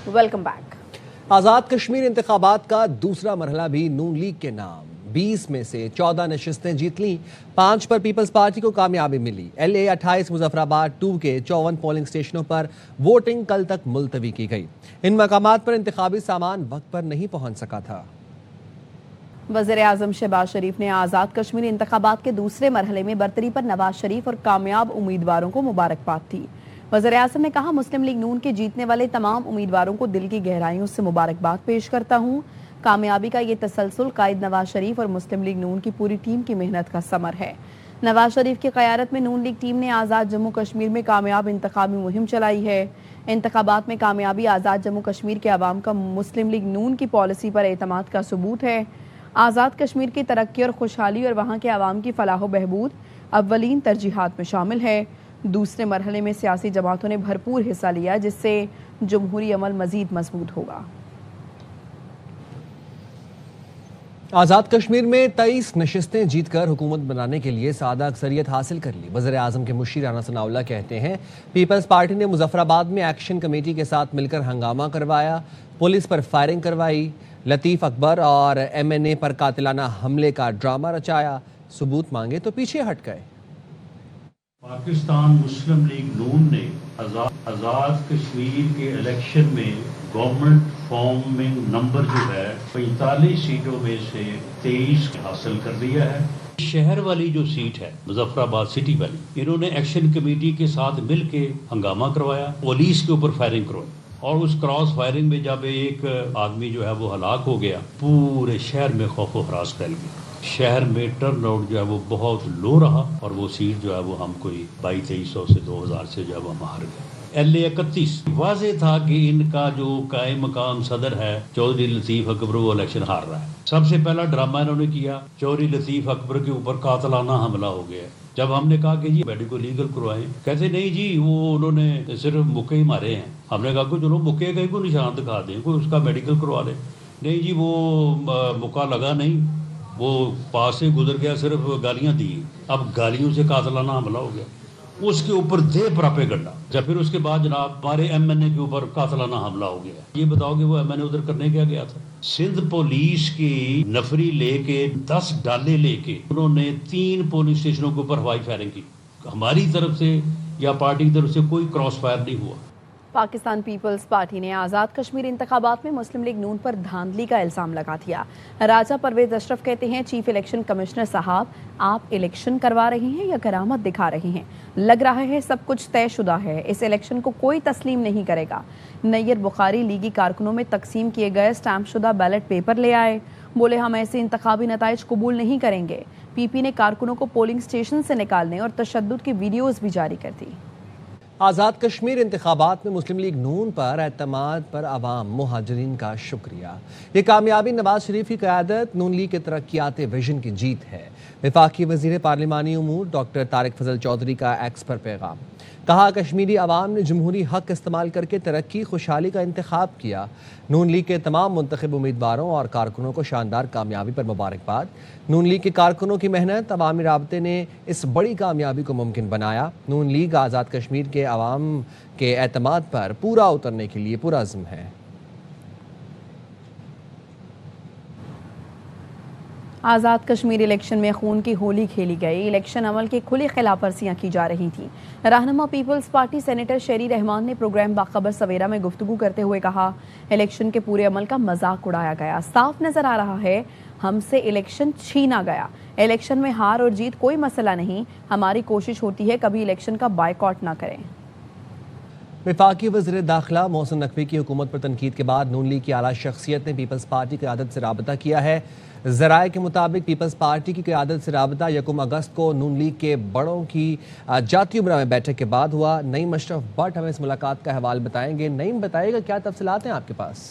Welcome back. Azad Kashmir इंतखाबात का दूसरा मरहला भी नून लीग के नाम। 20 में से 14 नशिस्तें जीत लीं, 5 पर पीपल्स पार्टी को कामयाबी मिली। LA 28 मुजफ्फराबाद 2 के 54 पोलिंग स्टेशनों पर वोटिंग कल तक मुलतवी की गई। इन मकामात पर इंतखाबी सामान वक्त पर नहीं पहुंच सका था। वज़ीर आज़म शहबाज शरीफ ने आज़ाद कश्मीर इंतखाबात के दूसरे मरहले में बरतरी पर नवाज शरीफ और कामयाब उम्मीदवारों को मुबारकबाद दी। वज़ीर आज़म ने कहा, मुस्लिम लीग नून के जीतने वाले तमाम उम्मीदवारों को दिल की गहराइयों से मुबारकबाद पेश करता हूँ। कामयाबी का ये तसलसल कायद नवाज शरीफ और मुस्लिम लीग नून की पूरी टीम की मेहनत का समर है। नवाज शरीफ की क़यादत में नून लीग टीम ने आज़ाद जम्मू कश्मीर में कामयाब इंतखाबी मुहिम चलाई है। इंतखाबात में कामयाबी आज़ाद जम्मू कश्मीर के अवाम का मुस्लिम लीग नून की पॉलिसी पर एतमाद का सबूत है। आज़ाद कश्मीर की तरक्की और खुशहाली और वहाँ के अवाम की फलाह बहबूद अव्वलीन तरजीहात में शामिल है। दूसरे मरहले में सियासी जमातों ने भरपूर हिस्सा लिया, जिससे जमहूरी अमल मजीद मजबूत होगा। आज़ाद कश्मीर में 23 नशिस्तें जीतकर हुकूमत बनाने के लिए सादा अक्सरियत हासिल कर ली। वज़ीर आज़म के मुशीर राना सनाउल्लाह कहते हैं, पीपल्स पार्टी ने मुजफ्फराबाद में एक्शन कमेटी के साथ मिलकर हंगामा करवाया, पुलिस पर फायरिंग करवाई, लतीफ़ अकबर और MNA पर कातिलाना हमले का ड्रामा रचाया। सबूत मांगे तो पीछे हट गए। पाकिस्तान मुस्लिम लीग नून ने आज़ाद कश्मीर के इलेक्शन में गवर्नमेंट फॉर्मिंग नंबर जो है 45 सीटों में से 23 हासिल कर लिया है। शहर वाली जो सीट है मुजफ्फराबाद सिटी वाली, इन्होंने एक्शन कमेटी के साथ मिल के हंगामा करवाया, पुलिस के ऊपर फायरिंग करवाई और उस क्रॉस फायरिंग में जब एक आदमी जो है वो हलाक हो गया, पूरे शहर में खौफ व हरास फैल गया। शहर में टर्न आउट जो है वो बहुत लो रहा और वो सीट जो है वो हम कोई 2200 से 2000 से जो है वो हम हार गए। LA 31 वाज़े था कि इनका जो कायम मकाम सदर है चौधरी लतीफ़ अकबर, वो इलेक्शन हार रहा है। सबसे पहला ड्रामा इन्होंने किया, चौधरी लतीफ़ अकबर के ऊपर कातलाना हमला हो गया। जब हमने कहा कि जी मेडिकल लीगल करवाएं, कहते नहीं जी वो उन्होंने सिर्फ मुक्के ही मारे हैं। हमने कहा कुछ उन्होंने मुक्के कहीं को निशान दिखा दें, कोई उसका मेडिकल करवा लें। नहीं जी वो मुक्का लगा नहीं, वो पास से गुजर गया, सिर्फ गालियां दी। अब गालियों से कातलाना हमला हो गया, उसके ऊपर दे प्रोपेगेंडा। जब फिर उसके बाद जनाब हमारे MNA के ऊपर कातलाना हमला हो गया। ये बताओ कि वो MNA उधर करने क्या गया था? सिंध पुलिस की नफरी लेके 10 डाले लेके उन्होंने 3 पोलिंग स्टेशनों के ऊपर हवाई फायरिंग की। हमारी तरफ से या पार्टी की तरफ से कोई क्रॉस फायर नहीं हुआ। पाकिस्तान पीपल्स पार्टी ने आज़ाद कश्मीर इंतखाबात में मुस्लिम लीग नून पर धांधली का इल्ज़ाम लगा दिया। राजा परवेज अशरफ कहते हैं, चीफ इलेक्शन कमिश्नर साहब, आप इलेक्शन करवा रहे हैं या करामत दिखा रहे हैं? लग रहा है सब कुछ तयशुदा है, इस इलेक्शन को कोई तस्लीम नहीं करेगा। नैयर बुखारी लीगी कारकुनों में तकसीम किए गए स्टैम्प शुदा बैलेट पेपर ले आए, बोले हम ऐसे इंतखाबी नताइज कबूल नहीं करेंगे। PP ने कारकुनों को पोलिंग स्टेशन से निकालने और तशद्दुद की वीडियोज़ भी जारी कर दी। आज़ाद कश्मीर इंतखाबात में मुस्लिम लीग नून पर एतमाद पर अवाम मुहाजिरीन का शुक्रिया। ये कामयाबी नवाज शरीफ की क़यादत नून लीग के तरक्याती विजन की जीत है। वफाकी वज़ीर पार्लिमानी उमूर डॉक्टर तारिक फजल चौधरी का एक्स पर पैगाम, कहा कश्मीरी अवाम ने जमहूरी हक इस्तेमाल करके तरक्की खुशहाली का इंतखाब किया। नून लीग के तमाम मुंतखब उम्मीदवारों और कारकुनों को शानदार कामयाबी पर मुबारकबाद। नून लीग के कारकुनों की मेहनत, अवामी राबते ने इस बड़ी कामयाबी को मुमकिन बनाया। नून लीग आज़ाद कश्मीर के अवाम के एतमाद पर पूरा उतरने के लिए पुरअज़्म है। आज़ाद कश्मीर इलेक्शन में खून की होली खेली गई, इलेक्शन अमल की खुली खिलाफ वर्जियाँ की जा रही थी। रहनुमा पीपल्स पार्टी सेनेटर शेरी रहमान ने प्रोग्राम बाखबर सवेरा में गुफ्तगू करते हुए कहा, इलेक्शन के पूरे अमल का मजाक उड़ाया गया। साफ नजर आ रहा है हमसे इलेक्शन छीना गया। इलेक्शन में हार और जीत कोई मसला नहीं, हमारी कोशिश होती है कभी इलेक्शन का बायकॉट ना करें। वफाकी वज़ीर दाखिला मोहसिन नकवी की हुकूमत पर तनकीद के बाद नून लीग की आला शख्सियत ने पीपल्स पार्टी की क़यादत से राबता किया है। ज़राए के मुताबिक पीपल्स पार्टी की क़यादत से राबता 1 अगस्त को नून लीग के बड़ों की जाती उमरा में बैठक के बाद हुआ। नईम अशरफ भट्ट हमें इस मुलाकात का अहवाल बताएंगे। नईम, बताइएगा क्या तफसीलात हैं आपके पास?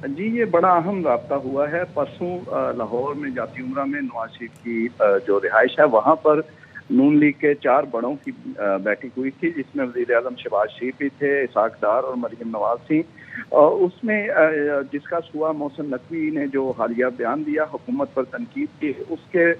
जी, ये बड़ा अहम राब्ता हुआ है। परसों लाहौर में जाती उमरा में नवाज शरीफ की जो रिहाइश है वहाँ पर नून लीग के 4 बड़ों की बैठक हुई थी, जिसमें वज़ीर आज़म शहबाज शरीफ भी थे, इसाक डार और मरियम नवाज थी। उसमें डिस्कस हुआ। मोहसिन नकवी ने जो हालिया बयान दिया हुकूमत पर तनकीद की, उसके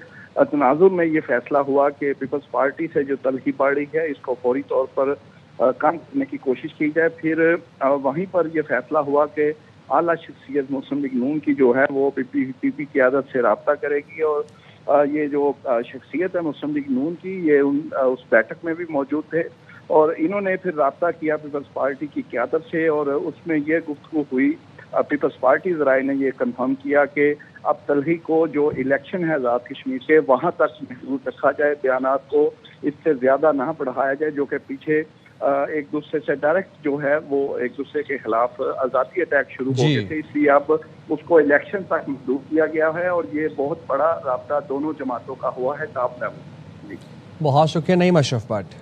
तनाजुर में ये फैसला हुआ कि पीपल्स पार्टी से जो तलखी पड़ी है इसको फौरी तौर पर कम करने की कोशिश की जाए। फिर वहीं पर यह फैसला हुआ कि आला शख्सियत मुस्लिम लीग नून की जो है वो पीपी क़यादत से रब्ता करेगी, और ये जो शख्सियत है मुस्लिम लीग नून की, ये उस बैठक में भी मौजूद थे, और इन्होंने फिर रब्ता किया पीपल्स पार्टी की क़यादत से, और उसमें यह गुफ्तगू हुई। पीपल्स पार्टी ज़राए ने ये कंफर्म किया कि अब तलही को जो इलेक्शन है आज़ाद कश्मीर से वहाँ तक महदूद रखा जाए, बयानात को इससे ज़्यादा ना बढ़ाया जाए, जो कि पीछे एक दूसरे से डायरेक्ट जो है वो एक दूसरे के खिलाफ आज़ादी अटैक शुरू हो गए थे, इसलिए अब उसको इलेक्शन तक महदूद किया गया है, और ये बहुत बड़ा राब्ता दोनों जमातों का हुआ है टॉप लेवल। बहुत शुक्रिया नईम अशरफ भट्ट।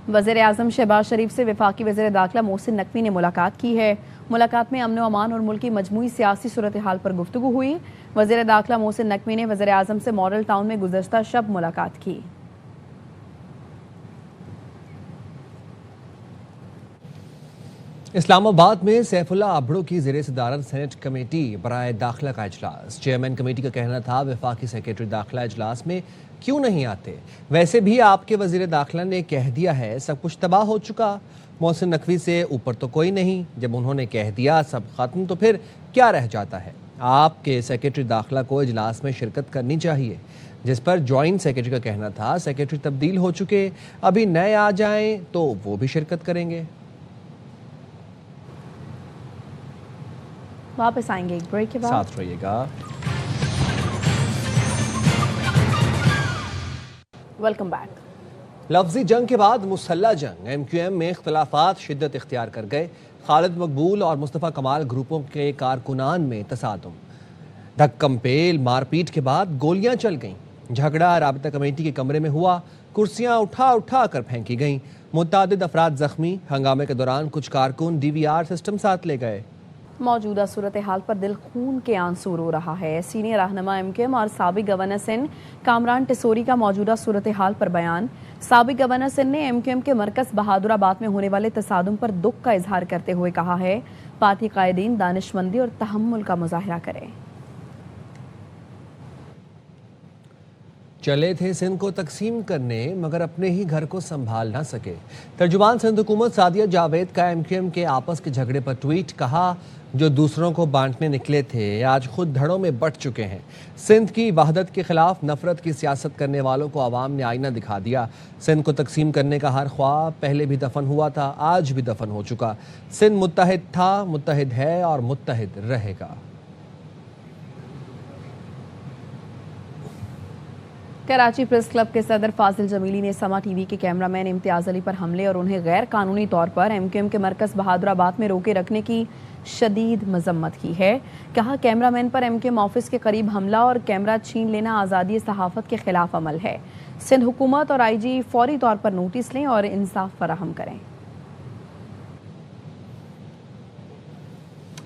वज़ीर-ए-आज़म शहबाज शरीफ से वफाकी वज़ीर दाखिला मोहसिन नकवी ने मुलाकात की है। मुलाकात में अमन व अमान और मुल्क की मजमूई सियासी सूरत हाल पर गुफ्तगू हुई। वज़ीर दाखिला मोहसिन नकवी ने वज़ीर-ए-आज़म से मॉडल टाउन में गुज़श्ता शब मुलाकात की। इस्लामाबाद में सैफुल्ला अबड़ो की ज़ेरे सदारत सेनेट कमेटी बराए दाखिला का इजलास। चेयरमैन कमेटी का कहना था वफाकी सेक्रेटरी दाखिला इजलास में क्यों नहीं आते, वैसे भी आपके वज़ीर दाखिला ने कह दिया है सब कुछ तबाह हो चुका। मोहसिन नकवी से ऊपर तो कोई नहीं, जब उन्होंने कह दिया सब खत्म तो फिर क्या रह जाता है। आपके सेक्रेटरी दाखिला को इजलास में शिरकत करनी चाहिए। जिस पर जॉइंट सेक्रेटरी का कहना था सेक्रेटरी तब्दील हो चुके, अभी नए आ जाएं तो वो भी शिरकत करेंगे। वापस आएंगे एक ब्रेक के बाद, साथ रहिएगा। Welcome back. लफ्जी जंग के बाद मुसल्ला जंग MQM में इख्तलाफात शिद्दत इख्तियार कर गए। खालिद मकबूल और मुस्तफ़ा कमाल ग्रुपों के कारकुनान में तसादुम, धक्कम पेल मारपीट के बाद गोलियां चल गईं। झगड़ा राबता कमेटी के कमरे में हुआ, कुर्सियां उठा उठा कर फेंकी गईं। मुतअद्दिद अफराद जख्मी। हंगामे के दौरान कुछ कारकुन DVR सिस्टम साथ ले गए। मौजूदा सूरत हाल पर दिल खून के आंसू रो रहा है। सीनियर रहनुमा MQM और साबिक गवर्नर सिंध कामरान टिसोरी का मौजूदा सूरत हाल पर बयान। साबिक गवर्नर सिंध ने MQM के मरकज बहादुराबाद में होने वाले तसादुम पर दुख का इजहार करते हुए कहा है पार्टी कायदीन दानिशमंदी और तहम्मुल का मुजाहरा करें। चले थे सिंध को तकसीम करने मगर अपने ही घर को संभाल ना सके। तर्जुमान सिंध हुकूमत सादिया जावेद का MQM के आपस के झगड़े पर ट्वीट, कहा जो दूसरों को बांटने निकले थे आज खुद धड़ों में बट चुके हैं। सिंध की वहदत के खिलाफ नफरत की सियासत करने वालों को आवाम ने आईना दिखा दिया। सिंध को तकसीम करने का हर ख्वाब पहले भी दफन हुआ था, आज भी दफन हो चुका। सिंध मुत्तहिद था, मुत्तहिद है और मुत्तहिद रहेगा। कराची प्रेस क्लब के सदर फाजिल जमीली ने समा TV के कैमरामैन इम्तियाज अली पर हमले और उन्हें गैर कानूनी तौर पर MQM के मरकज बहादुराबाद में रोके रखने की शदीद मजम्मत की है। कहा कैमरामैन पर MQM ऑफिस के करीब हमला और कैमरा छीन लेना आज़ादी सहाफ़त के खिलाफ अमल है। सिंध हुकूमत और IG फौरी तौर पर नोटिस लें और इंसाफ फराहम करें।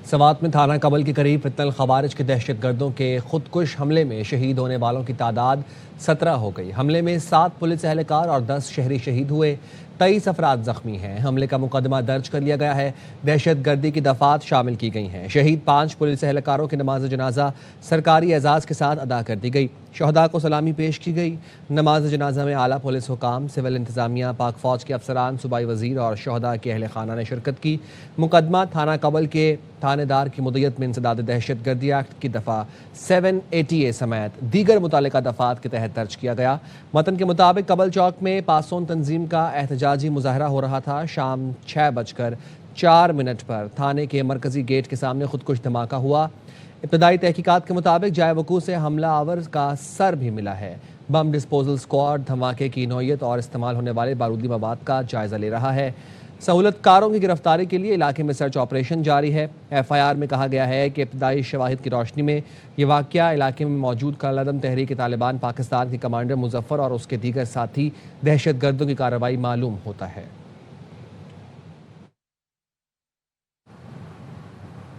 सवात में थाना कबल के करीब फितनल खवारिज के दहशत गर्दों के खुदकुश हमले में शहीद होने वालों की तादाद 17 हो गई। हमले में 7 पुलिस एहलकार और 10 शहरी शहीद हुए, 23 अफराद जख्मी हैं। हमले का मुकदमा दर्ज कर लिया गया है। दहशत गर्दी की दफात शामिल की गई हैं। शहीद 5 पुलिस एहलकारों की नमाज जनाजा सरकारी एजाज़ के साथ अदा कर दी गई। शहदा को सलामी पेश की गई। नमाज जनाजा में आला पुलिस हुकाम, सिविल इंतजामिया, पाक फौज के अफसरान, सूबाई वजीर और शहदा के अहल खाना ने शिरकत की। मुकदमा थाना कबल के थानेदार की मुद्दत में इंसदाद दहशत गर्दी एक्ट की दफ़ा 780A समेत दीगर मुतालिका दफ़ात के तहत दर्ज किया गया। मतन के मुताबिक कबल चौक में पासोन तंजीम का एहतजाजी मुजाहरा हो रहा था। शाम 6:04 पर थाने के मरकजी गेट के सामने खुदकुश धमाका हुआ। इब्तदाई तहकीकात के मुताबिक जाए वकूअ से हमला आवर का सर भी मिला है। बम डिस्पोजल स्क्वाड धमाके की नौयत और इस्तेमाल होने वाले बारूदी मवाद का जायजा ले रहा है। सहूलतकारों की गिरफ्तारी के लिए इलाके में सर्च ऑपरेशन जारी है। FIR में कहा गया है कि इब्तदाई शवाहिद की रोशनी में ये वाक़या इलाके में मौजूद कलअदम तहरीक तालिबान पाकिस्तान के कमांडर मुजफ्फर और उसके दीगर साथी दहशत गर्दों की कार्रवाई मालूम होता है।